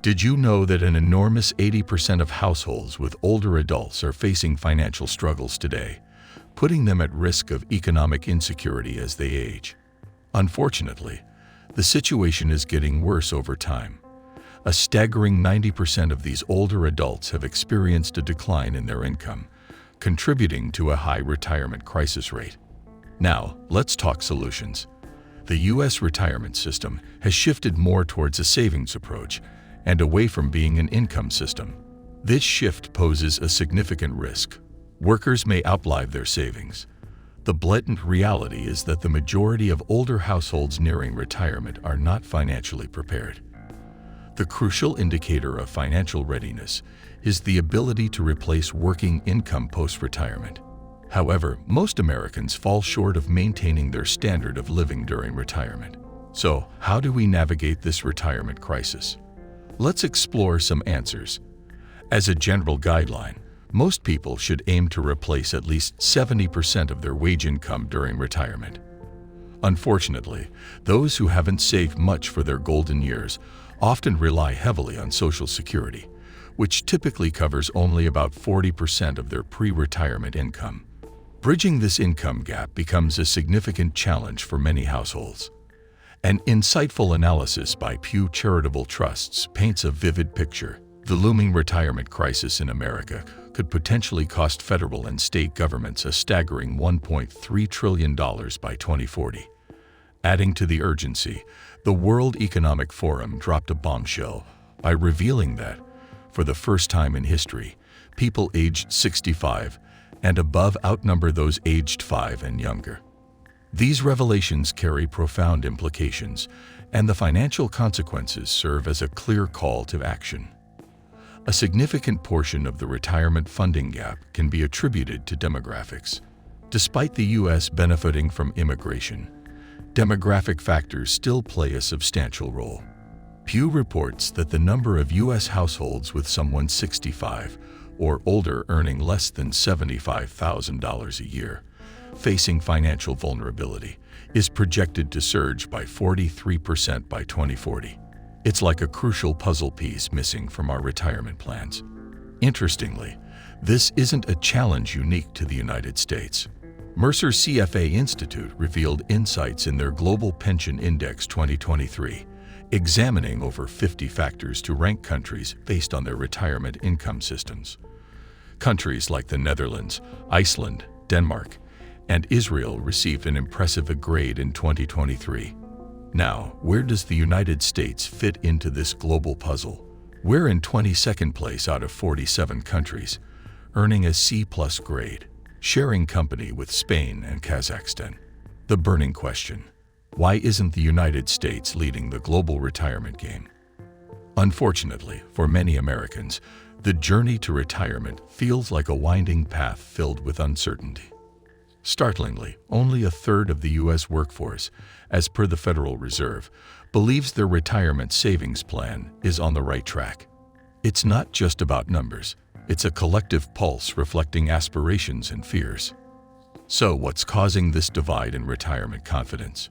Did you know that an enormous 80% of households with older adults are facing financial struggles today, putting them at risk of economic insecurity as they age? Unfortunately, the situation is getting worse over time. A staggering 90% of these older adults have experienced a decline in their income, contributing to a high retirement crisis rate. Now, let's talk solutions. The U.S. retirement system has shifted more towards a savings approach and away from being an income system. This shift poses a significant risk. Workers may outlive their savings. The blatant reality is that the majority of older households nearing retirement are not financially prepared. The crucial indicator of financial readiness is the ability to replace working income post-retirement. However, most Americans fall short of maintaining their standard of living during retirement. So, how do we navigate this retirement crisis? Let's explore some answers. As a general guideline, most people should aim to replace at least 70% of their wage income during retirement. Unfortunately, those who haven't saved much for their golden years often rely heavily on Social Security, which typically covers only about 40% of their pre-retirement income. Bridging this income gap becomes a significant challenge for many households. An insightful analysis by Pew Charitable Trusts paints a vivid picture. The looming retirement crisis in America could potentially cost federal and state governments a staggering $1.3 trillion by 2040. Adding to the urgency, the World Economic Forum dropped a bombshell by revealing that, for the first time in history, people aged 65 and above outnumber those aged 5 and younger. These revelations carry profound implications, and the financial consequences serve as a clear call to action. A significant portion of the retirement funding gap can be attributed to demographics. Despite the U.S. benefiting from immigration, demographic factors still play a substantial role. Pew reports that the number of U.S. households with someone 65 or older earning less than $75,000 a year, facing financial vulnerability, is projected to surge by 43% by 2040. It's like a crucial puzzle piece missing from our retirement plans. Interestingly, this isn't a challenge unique to the United States. Mercer's CFA Institute revealed insights in their Global Pension Index 2023, examining over 50 factors to rank countries based on their retirement income systems. Countries like the Netherlands, Iceland, Denmark, and Israel received an impressive A grade in 2023. Now, where does the United States fit into this global puzzle? We're in 22nd place out of 47 countries, earning a C+ grade, sharing company with Spain and Kazakhstan. The burning question: why isn't the United States leading the global retirement game? Unfortunately, for many Americans, the journey to retirement feels like a winding path filled with uncertainty. Startlingly, only a third of the U.S. workforce, as per the Federal Reserve, believes their retirement savings plan is on the right track. It's not just about numbers, it's a collective pulse reflecting aspirations and fears. So, what's causing this divide in retirement confidence?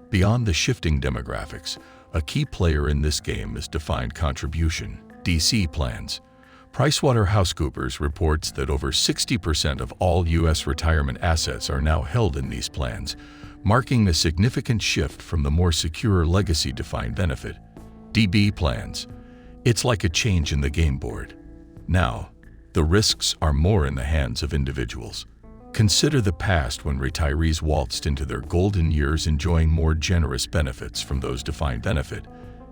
Beyond the shifting demographics, a key player in this game is defined contribution, DC plans. PricewaterhouseCoopers reports that over 60% of all U.S. retirement assets are now held in these plans, marking a significant shift from the more secure legacy defined benefit, DB plans. It's like a change in the game board. Now, the risks are more in the hands of individuals. Consider the past when retirees waltzed into their golden years enjoying more generous benefits from those defined benefit,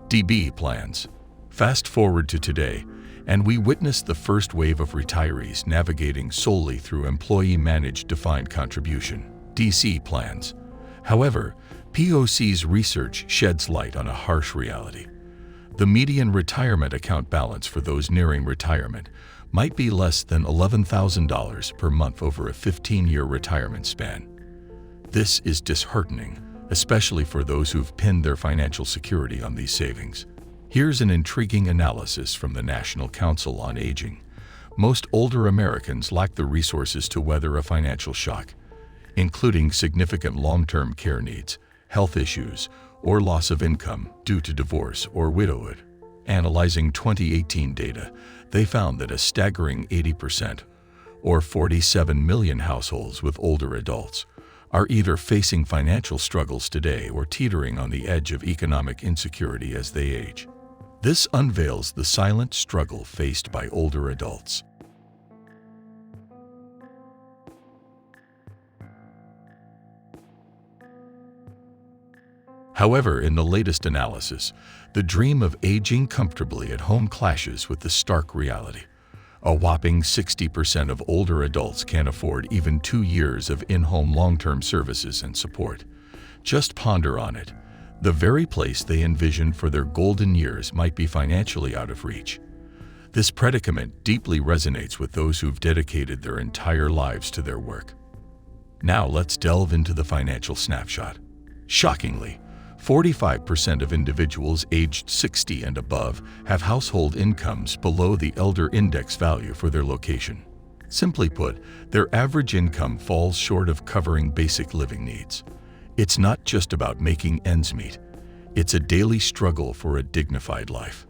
DB plans. Fast forward to today, and we witness the first wave of retirees navigating solely through employee-managed defined contribution, DC plans. However, POC's research sheds light on a harsh reality. The median retirement account balance for those nearing retirement might be less than $11,000 per month over a 15-year retirement span. This is disheartening, especially for those who've pinned their financial security on these savings. Here's an intriguing analysis from the National Council on Aging. Most older Americans lack the resources to weather a financial shock, including significant long-term care needs, health issues, or loss of income due to divorce or widowhood. Analyzing 2018 data, they found that a staggering 80%, or 47 million households with older adults, are either facing financial struggles today or teetering on the edge of economic insecurity as they age. This unveils the silent struggle faced by older adults. However, in the latest analysis, the dream of aging comfortably at home clashes with the stark reality. A whopping 60% of older adults can't afford even 2 years of in-home long-term services and support. Just ponder on it. The very place they envisioned for their golden years might be financially out of reach. This predicament deeply resonates with those who've dedicated their entire lives to their work. Now let's delve into the financial snapshot. Shockingly, 45% of individuals aged 60 and above have household incomes below the elder index value for their location. Simply put, their average income falls short of covering basic living needs. It's not just about making ends meet. It's a daily struggle for a dignified life.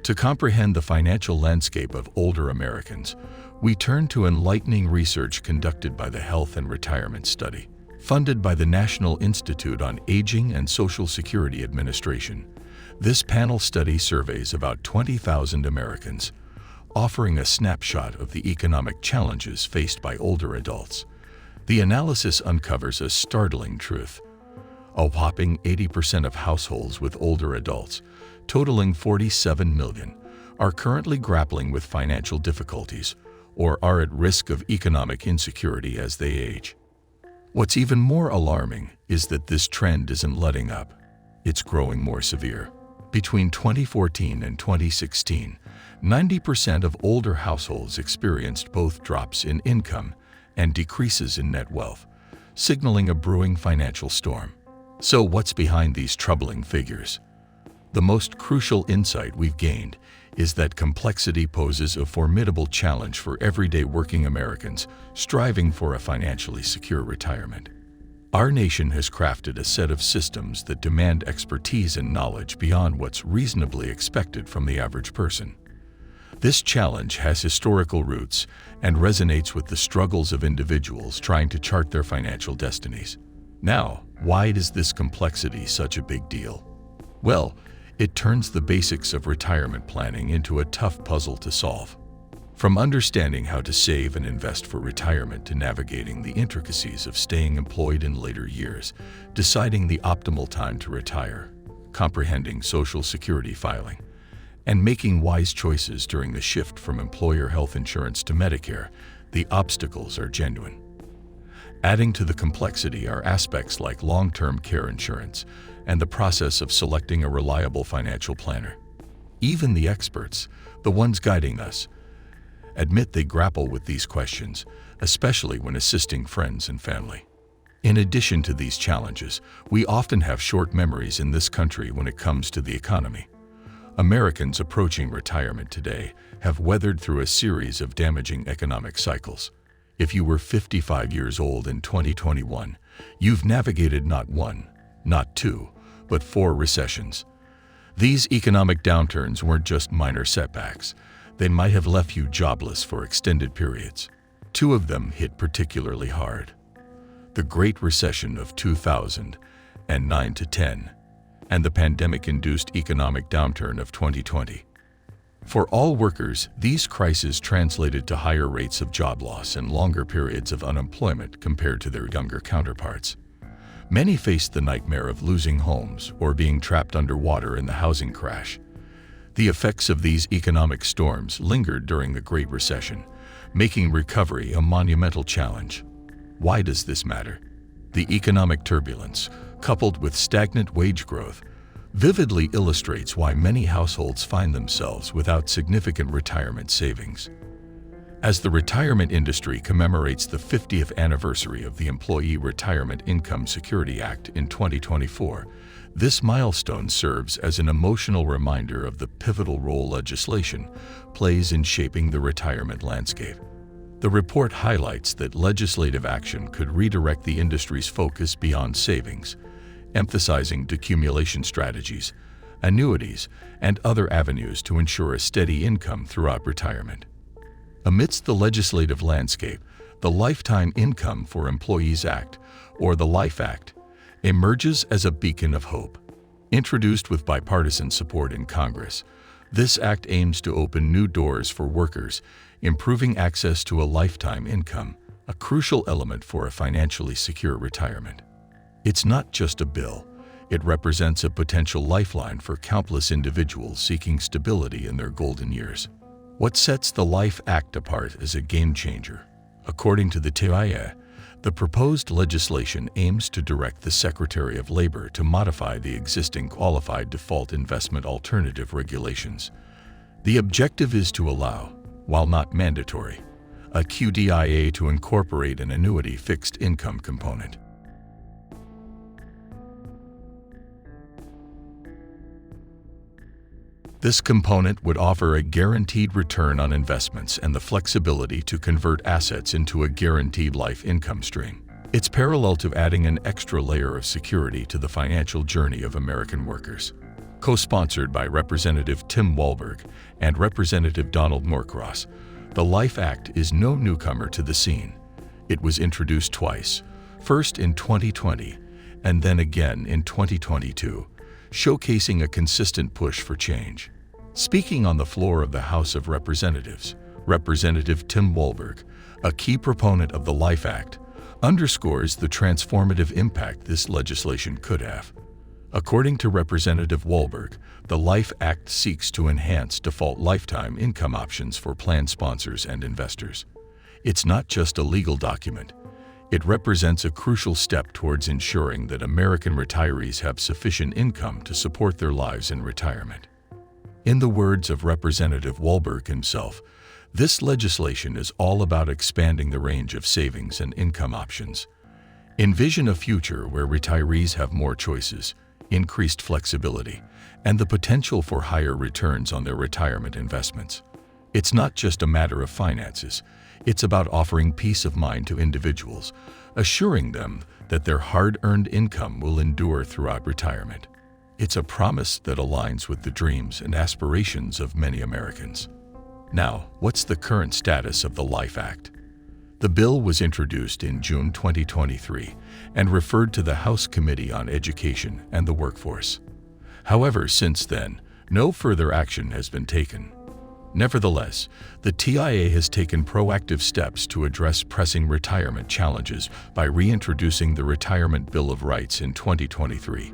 To comprehend the financial landscape of older Americans, we turn to enlightening research conducted by the Health and Retirement Study, funded by the National Institute on Aging and Social Security Administration. This panel study surveys about 20,000 Americans, offering a snapshot of the economic challenges faced by older adults. The analysis uncovers a startling truth. A whopping 80% of households with older adults, totaling 47 million, are currently grappling with financial difficulties or are at risk of economic insecurity as they age. What's even more alarming is that this trend isn't letting up. It's growing more severe. Between 2014 and 2016, 90% of older households experienced both drops in income and decreases in net wealth, signaling a brewing financial storm. So what's behind these troubling figures? The most crucial insight we've gained is that complexity poses a formidable challenge for everyday working Americans striving for a financially secure retirement. Our nation has crafted a set of systems that demand expertise and knowledge beyond what's reasonably expected from the average person. This challenge has historical roots and resonates with the struggles of individuals trying to chart their financial destinies. Now, why is this complexity such a big deal? Well, it turns the basics of retirement planning into a tough puzzle to solve. From understanding how to save and invest for retirement to navigating the intricacies of staying employed in later years, deciding the optimal time to retire, comprehending Social Security filing, and making wise choices during the shift from employer health insurance to Medicare, the obstacles are genuine. Adding to the complexity are aspects like long-term care insurance and the process of selecting a reliable financial planner. Even the experts, the ones guiding us, admit they grapple with these questions, especially when assisting friends and family. In addition to these challenges, we often have short memories in this country when it comes to the economy. Americans approaching retirement today have weathered through a series of damaging economic cycles. If you were 55 years old in 2021, you've navigated not one, not two, but 4 recessions. These economic downturns weren't just minor setbacks. They might have left you jobless for extended periods. 2 of them hit particularly hard: the Great Recession of 2009 to 10, and the pandemic-induced economic downturn of 2020. For all workers, these crises translated to higher rates of job loss and longer periods of unemployment compared to their younger counterparts. Many faced the nightmare of losing homes or being trapped underwater in the housing crash. The effects of these economic storms lingered during the Great Recession, making recovery a monumental challenge. Why does this matter? The economic turbulence, coupled with stagnant wage growth, vividly illustrates why many households find themselves without significant retirement savings. As the retirement industry commemorates the 50th anniversary of the Employee Retirement Income Security Act in 2024, this milestone serves as an emotional reminder of the pivotal role legislation plays in shaping the retirement landscape. The report highlights that legislative action could redirect the industry's focus beyond savings, emphasizing decumulation strategies, annuities, and other avenues to ensure a steady income throughout retirement. Amidst the legislative landscape, the Lifetime Income for Employees Act, or the LIFE Act, emerges as a beacon of hope. Introduced with bipartisan support in Congress, this act aims to open new doors for workers, improving access to a lifetime income, a crucial element for a financially secure retirement. It's not just a bill. It represents a potential lifeline for countless individuals seeking stability in their golden years. What sets the LIFE Act apart as a game-changer? According to the TIA, the proposed legislation aims to direct the Secretary of Labor to modify the existing Qualified Default Investment Alternative regulations. The objective is to allow, while not mandatory, a QDIA to incorporate an annuity fixed income component. This component would offer a guaranteed return on investments and the flexibility to convert assets into a guaranteed life income stream. It's parallel to adding an extra layer of security to the financial journey of American workers. Co-sponsored by Representative Tim Walberg and Representative Donald Norcross, the LIFE Act is no newcomer to the scene. It was introduced twice, first in 2020 and then again in 2022, showcasing a consistent push for change. Speaking on the floor of the House of Representatives, Representative Tim Walberg, a key proponent of the LIFE Act, underscores the transformative impact this legislation could have. According to Representative Walberg, the LIFE Act seeks to enhance default lifetime income options for plan sponsors and investors. It's not just a legal document. It represents a crucial step towards ensuring that American retirees have sufficient income to support their lives in retirement. In the words of Representative Walberg himself, this legislation is all about expanding the range of savings and income options. Envision a future where retirees have more choices, increased flexibility, and the potential for higher returns on their retirement investments. It's not just a matter of finances. It's about offering peace of mind to individuals, assuring them that their hard-earned income will endure throughout retirement. It's a promise that aligns with the dreams and aspirations of many Americans. Now, what's the current status of the LIFE Act? The bill was introduced in June 2023 and referred to the House Committee on Education and the Workforce. However, since then, no further action has been taken. Nevertheless, the TIA has taken proactive steps to address pressing retirement challenges by reintroducing the Retirement Bill of Rights in 2023.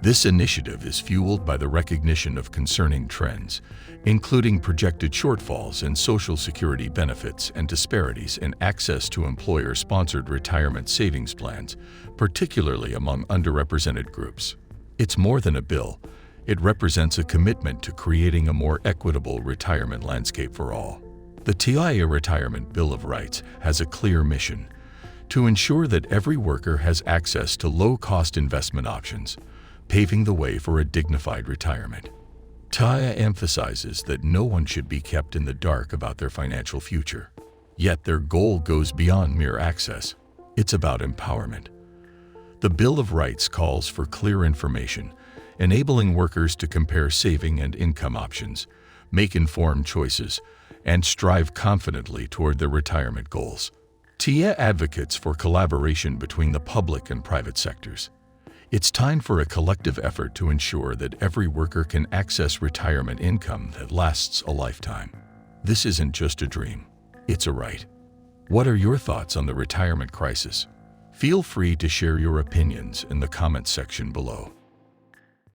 This initiative is fueled by the recognition of concerning trends, including projected shortfalls in Social Security benefits and disparities in access to employer-sponsored retirement savings plans, particularly among underrepresented groups. It's more than a bill. It represents a commitment to creating a more equitable retirement landscape for all. The TIA Retirement Bill of Rights has a clear mission: to ensure that every worker has access to low-cost investment options, paving the way for a dignified retirement. TIA emphasizes that no one should be kept in the dark about their financial future. Yet their goal goes beyond mere access. It's about empowerment. The Bill of Rights calls for clear information, enabling workers to compare saving and income options, make informed choices, and strive confidently toward their retirement goals. TIA advocates for collaboration between the public and private sectors. It's time for a collective effort to ensure that every worker can access retirement income that lasts a lifetime. This isn't just a dream, it's a right. What are your thoughts on the retirement crisis? Feel free to share your opinions in the comments section below.